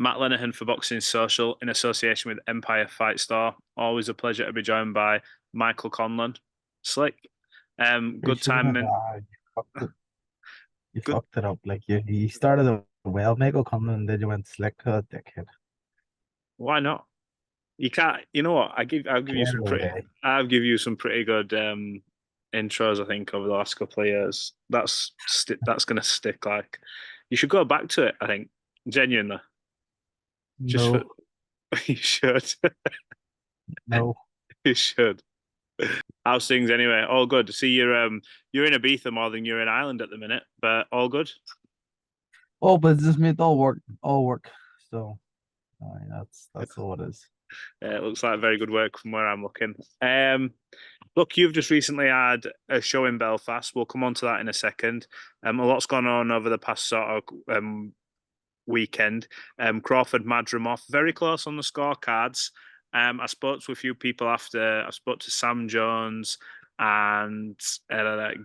Matt Lenihan for Boxing Social in association with Empire Fight Store. Always a pleasure to be joined by Michael Conlan. Slick. You Good shouldn't time. have. You Good. fucked it up. Like you started it well, Michael Conlan, and then you went slick. Oh, dickhead. Why not? You can't. You know what? I'll give you Get some pretty. away. I'll give you some pretty good intros. I think over the last couple of years. That's gonna stick. Like you should go back to it. I think genuinely, just for No, you should. no. You should. How's things anyway? All good. See you're in Ibiza more than you're in Ireland at the minute, but all good. Oh, but it's just made all work, all work. So that's all it is. It looks like very good work from where I'm looking. Look, you've just recently had a show in Belfast. We'll come on to that in a second. A lot's gone on over the past sort of weekend. Crawford Madrimov, very close on the scorecards. I spoke to a few people after. I spoke to Sam Jones and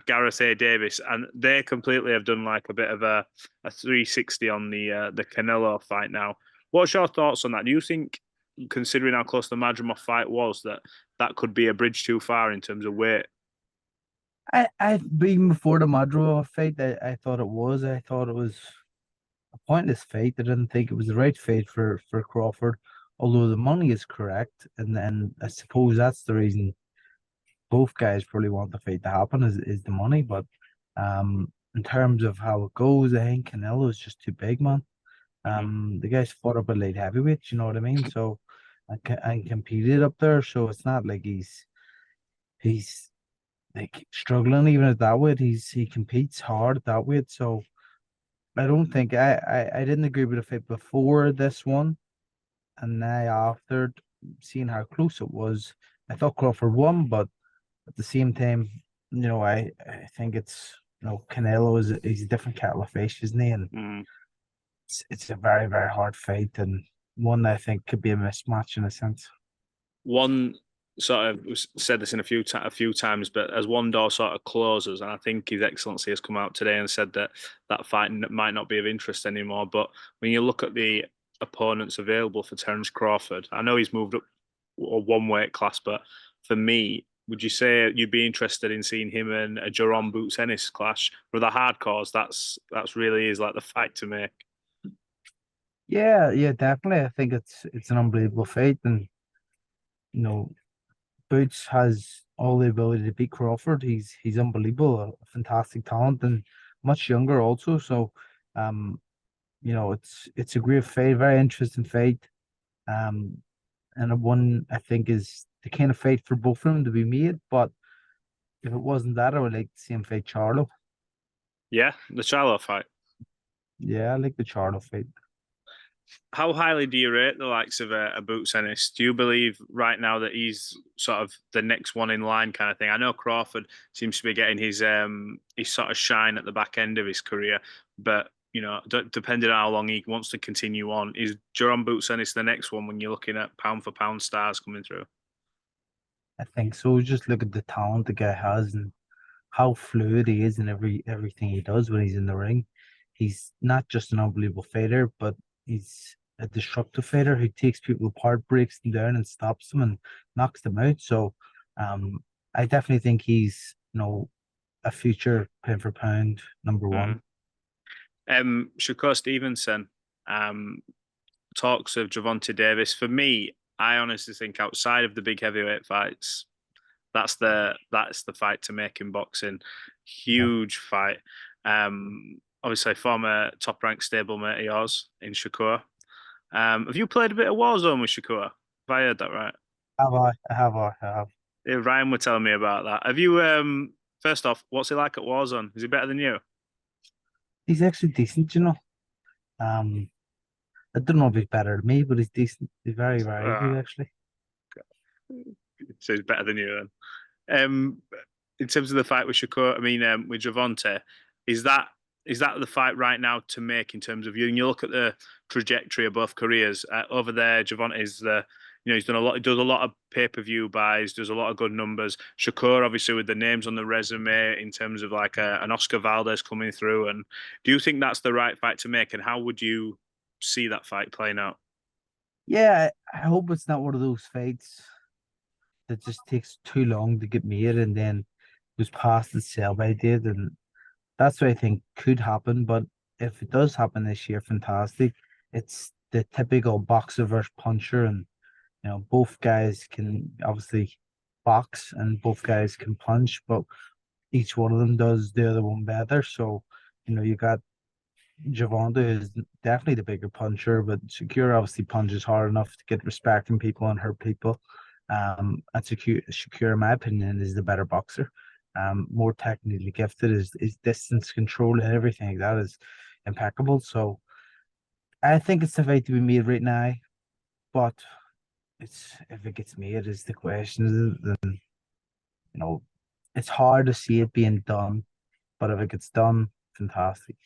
Gareth A. Davis, and they completely have done like a bit of a 360 on the Canelo fight now. What's your thoughts on that? Do you think, considering how close the Madrimov fight was, that that could be a bridge too far in terms of weight? I even before the Madro fight, I thought it was. I thought it was a pointless fight. I didn't think it was the right fight for Crawford. Although the money is correct, and I suppose that's the reason both guys probably want the fight to happen is the money. But in terms of how it goes, I think Canelo is just too big, man. Mm-hmm. The guy's fought up at light heavyweight, you know what I mean? So and competed up there, so it's not like he's like struggling even at that weight. He competes hard at that weight, so I don't think I didn't agree with the fight before this one, and now after seeing how close it was, I thought Crawford won, but at the same time, I think Canelo is he's a different kettle of fish, isn't he? And Mm. it's a very, very hard fight and one that I think could be a mismatch in a sense. One sort of said this in a few times, but as one door sort of closes, and I think His Excellency has come out today and said that that fight might not be of interest anymore. But when you look at the opponents available for Terence Crawford, I know he's moved up one weight class, but for me, would you say you'd be interested in seeing him and a Jaron Boots Ennis clash for the hardcores? That's really is like the fight to make. Yeah, yeah, definitely. I think it's an unbelievable fight, and you know, Boots has all the ability to beat Crawford. He's unbelievable, a fantastic talent, and much younger also. So, um, it's a great fight, very interesting fight. Um, and a one I think is the kind of fight for both of them to be made. But if it wasn't that, I would like to see him fight Charlo. Yeah, the Charlo fight. Yeah, I like the Charlo fight. How highly do you rate the likes of a Boots Ennis? Do you believe right now that he's sort of the next one in line kind of thing? I know Crawford seems to be getting his sort of shine at the back end of his career, but depending on how long he wants to continue on, is Jerome Boots Ennis the next one when you're looking at pound for pound stars coming through? I think so. Just look at the talent the guy has and how fluid he is in everything he does when he's in the ring. He's not just an unbelievable fighter, but he's a disruptive fighter who takes people apart, breaks them down, and stops them and knocks them out. So, um, I definitely think he's a future pound for pound number one. Mm. Shakur Stevenson, um, talks of Gervonta Davis. For me, I honestly think outside of the big heavyweight fights, that's the fight to make in boxing. Yeah. Huge fight. Obviously, former top ranked stablemate of yours in Shakur. Have you played a bit of Warzone with Shakur? Have I heard that right? Have I? I have. Yeah, Ryan were telling me about that. Have you? First off, what's he like at Warzone? Is he better than you? He's actually decent. Um, I don't know if he's better than me, but he's decent. He's very, very good Uh, actually. so he's better than you then. In terms of the fight with Shakur, I mean, with Gervonta, is that is that the fight right now to make in terms of you? And you look at the trajectory of both careers over there. Gervonta is he's done a lot. He does a lot of pay per view buys. Does a lot of good numbers. Shakur, obviously, with the names on the resume in terms of like an Oscar Valdez coming through. And do you think that's the right fight to make? And how would you see that fight playing out? Yeah, I hope it's not one of those fights that just takes too long to get made and then goes past the sell-by date, and that's what I think could happen. But if it does happen this year, fantastic. It's the typical boxer versus puncher, and both guys can obviously box and both guys can punch, but each one of them does the other one better. So, you got Gervonta is definitely the bigger puncher, but Shakur obviously punches hard enough to get respect from people and hurt people. And Shakur, in my opinion, is the better boxer. More technically gifted. His distance control and everything like that is impeccable. So I think it's the fight to be made right now, but it's if it gets made is the question. Then it's hard to see it being done, but if it gets done, fantastic.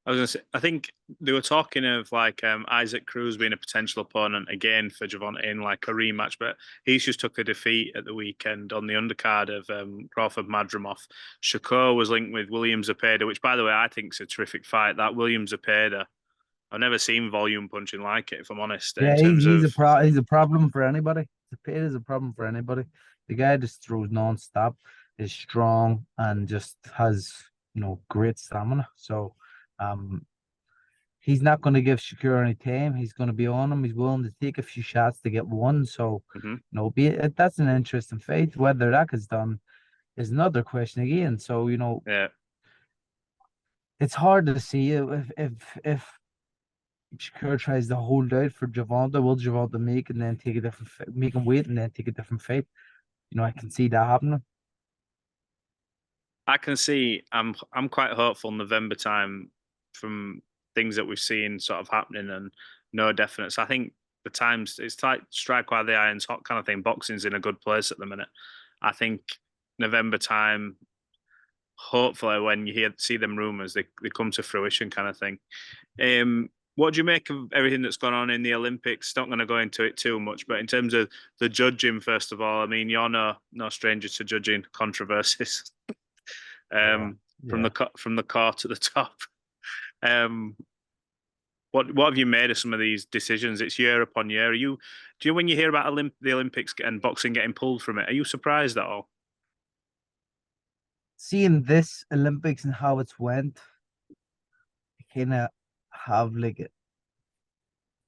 I was gonna say, I think they were talking of like Isaac Cruz being a potential opponent again for Gervonta in like a rematch, but he's just took a defeat at the weekend on the undercard of Crawford Madrimov. Shakur was linked with William Zepeda, which by the way I think is a terrific fight. That William Zepeda, I've never seen volume punching like it, if I'm honest. In Yeah, terms of he's a problem for anybody. The pit is a problem for anybody. The guy just throws non-stop, is strong, and just has great stamina. So, um, he's not going to give Shakur any time. He's going to be on him. He's willing to take a few shots to get one. So, that's an interesting fight. Whether that gets done is another question again. So, yeah, it's hard to see if Shakur tries to hold out for Gervonta, will Gervonta make and then take a different make him wait and then take a different fight? I can see that happening. I can see. I'm quite hopeful November time from things that we've seen sort of happening and no definite. So I think the times it's like strike while the iron's hot kind of thing. Boxing's in a good place at the minute. I think November time, hopefully when you see them rumors, they come to fruition kind of thing. What do you make of everything that's gone on in the Olympics? Not going to go into it too much, but in terms of the judging, first of all, I mean, you're no stranger to judging controversies. Yeah, From yeah. the car to the top. What have you made of some of these decisions? It's year upon year. Do you when you hear about the Olympics and boxing getting pulled from it, are you surprised at all? Seeing this Olympics and how it's went, I kind of have like a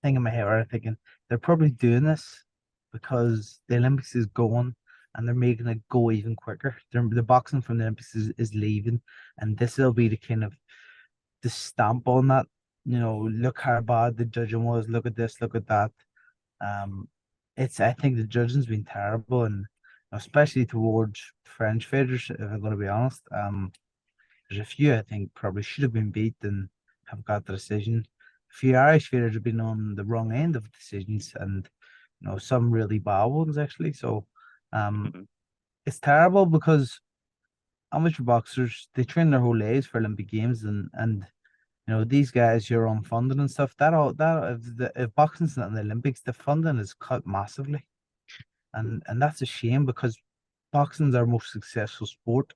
thing in my head where I'm thinking they're probably doing this because the Olympics is going and they're making it go even quicker. The boxing from the Olympics is leaving, and this will be the kind of the stamp on that. Look how bad the judging was. Look at this. Look at that. Um, I think the judging's been terrible, and especially towards French fighters. If I'm going to be honest, there's a few I think probably should have been beat and have got the decision. A few Irish fighters have been on the wrong end of decisions, and some really bad ones actually. So, Mhm. it's terrible because amateur boxers they train their whole lives for Olympic Games, and these guys you're on funding and stuff. If boxing's not in the Olympics, the funding is cut massively, and that's a shame because boxing's our most successful sport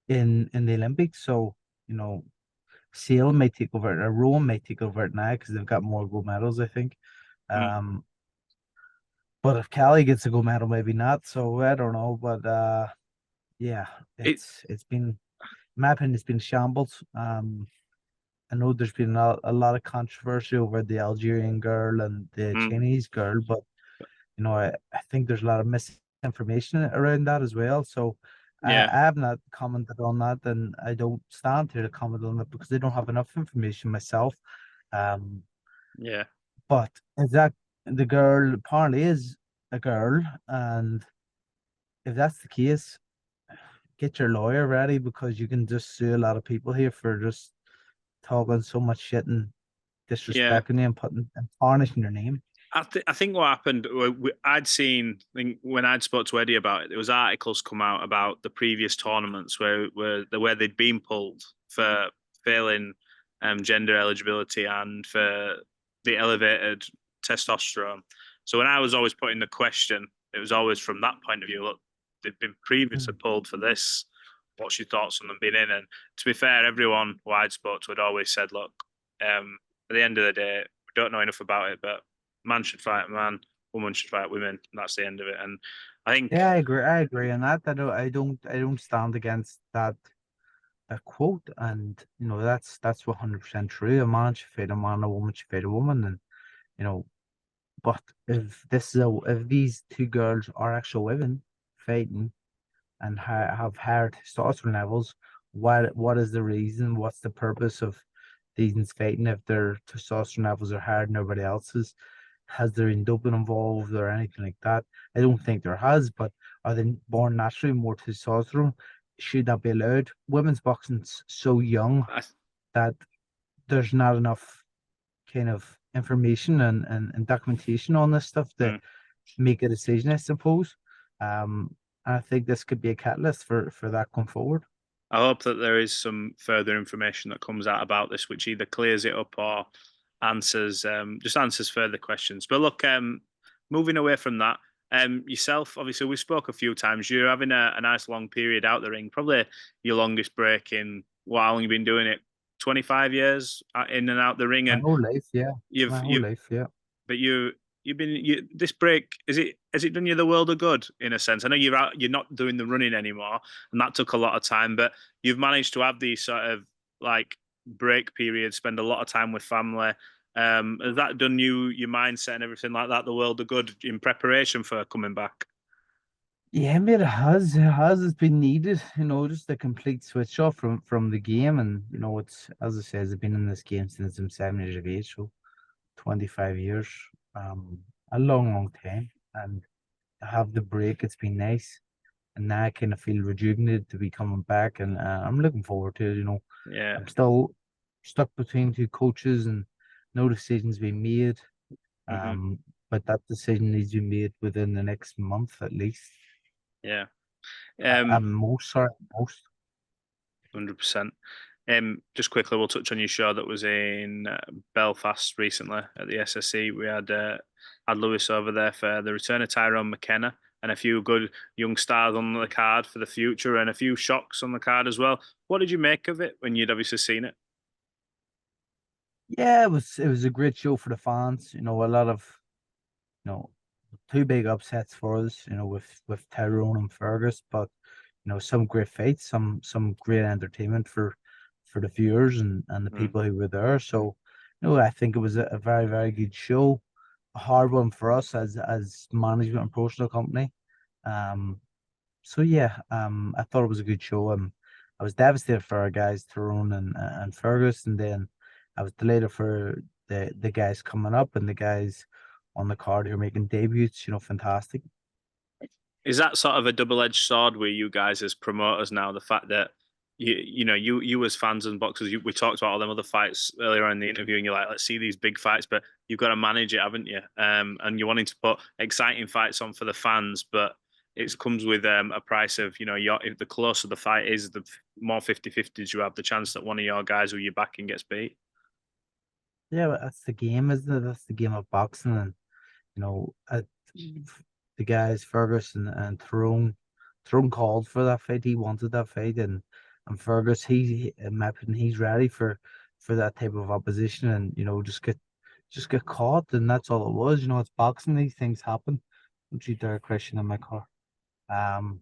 in the Olympics. So Sale may take over it, or Rome may take over it now because they've got more gold medals, I think. Mm. Um, but if Cali gets a gold medal, maybe not. So I don't know, but yeah, It, it's been, in my opinion, it's been shambles. I know there's been a lot of controversy over the Algerian girl and the mm, Chinese girl, but I think there's a lot of misinformation around that as well. So yeah, I have not commented on that, and I don't stand here to comment on it because I don't have enough information myself. Um, yeah, but if that the girl apparently is a girl, and if that's the case, get your lawyer ready because you can just sue a lot of people here for just talking so much shit and yeah. disrespecting you and putting and tarnishing your name. I think what happened, I'd seen, I think when I'd spoke to Eddie about it, there was articles come out about the previous tournaments where they'd been pulled for failing gender eligibility and for the elevated testosterone. So when I was always putting the question, it was always from that point of view. Look, they've been previously pulled for this. What's your thoughts on them being in? And to be fair, everyone who I'd spoke to had always said, look, at the end of the day, we don't know enough about it, but man should fight man, woman should fight women. And that's the end of it. And I think, Yeah, I agree. I agree on that. I don't stand against that quote, and that's 100% true. A man should fight a man, a woman should fight a woman, and you know. But if these two girls are actual women fighting and have higher testosterone levels, what is the reason? What's the purpose of these fighting if their testosterone levels are higher than everybody else's? Has there been doping involved or anything like that? I don't think there has, but are they born naturally more testosterone? Should that be allowed? Women's boxing's so young I, that there's not enough kind of information and documentation on this stuff to mm, make a decision, I suppose. And I think this could be a catalyst for that going forward. I hope that there is some further information that comes out about this, which either clears it up or answers just answers further questions. But look, moving away from that, yourself, obviously, we spoke a few times. You're having a nice long period out the ring, probably your longest break in how long you've been doing it? 25 years in and out the ring, My and whole life, yeah. My whole you've life, yeah. but you've been this break, has it done you the world of good in a sense? I know you're not doing the running anymore, and that took a lot of time, but you've managed to have these sort of like break periods, spend a lot of time with family. Has that done your mindset and everything like that the world of good in preparation for coming back? Yeah, mate, it has. It has. It's been needed, just a complete switch off from the game. And it's as I said, I've been in this game since I'm 7 years of age, so 25 years. Um, a long, long time. And to have the break, it's been nice. And now I kind of feel rejuvenated to be coming back, and I'm looking forward to it. Yeah. I'm still stuck between two coaches, and no decisions being made. Hmm. But that decision needs to be made within the next month at least. Yeah. At most, sorry, most. 100%. Just quickly, we'll touch on your show that was in Belfast recently at the SSE. We had Lewis over there for the return of Tyrone McKenna and a few good young stars on the card for the future and a few shocks on the card as well. What did you make of it when you'd obviously seen it? Yeah, it was a great show for the fans. A lot of you know two big upsets for us. With Tyrone and Fergus, but some great fights, some great entertainment for the viewers and the Mm. people who were there. So, I think it was a very, very good show. A hard one for us as management and promotional company. Um, so yeah, I thought it was a good show. I was devastated for our guys, Tyrone and Fergus, and then I was delighted for the guys coming up and the guys on the card who are making debuts. Fantastic. Is that sort of a double-edged sword with you guys as promoters now? The fact that you as fans and boxers, we talked about all them other fights earlier in the interview, and you're like, let's see these big fights, but you've got to manage it, haven't you? And you're wanting to put exciting fights on for the fans, but it comes with a price of, if the closer the fight is, the more 50-50s you have the chance that one of your guys who you're backing gets beat. Yeah, but that's the game, isn't it? That's the game of boxing, and the guys Fergus and Tyrone called for that fight. He wanted that fight, and Fergus, in my opinion, he's ready for that type of opposition, and just get caught, and that's all it was. It's boxing; these things happen. Don't you dare question in my car. Um,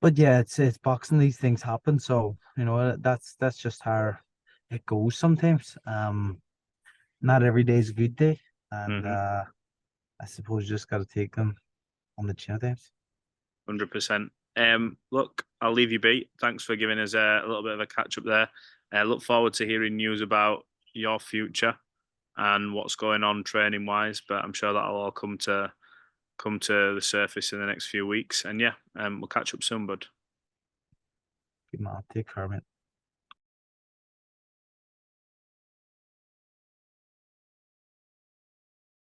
but yeah, it's boxing; these things happen. So that's just how it goes sometimes. Not every day is a good day, and Mm-hmm. I suppose you just got to take them on the chin at times. 100%. Look, I'll leave you be. Thanks for giving us a little bit of a catch up there. Look forward to hearing news about your future and what's going on training wise. But I'm sure that'll all come to the surface in the next few weeks. And yeah, we'll catch up soon, bud. Good man, take care, mate.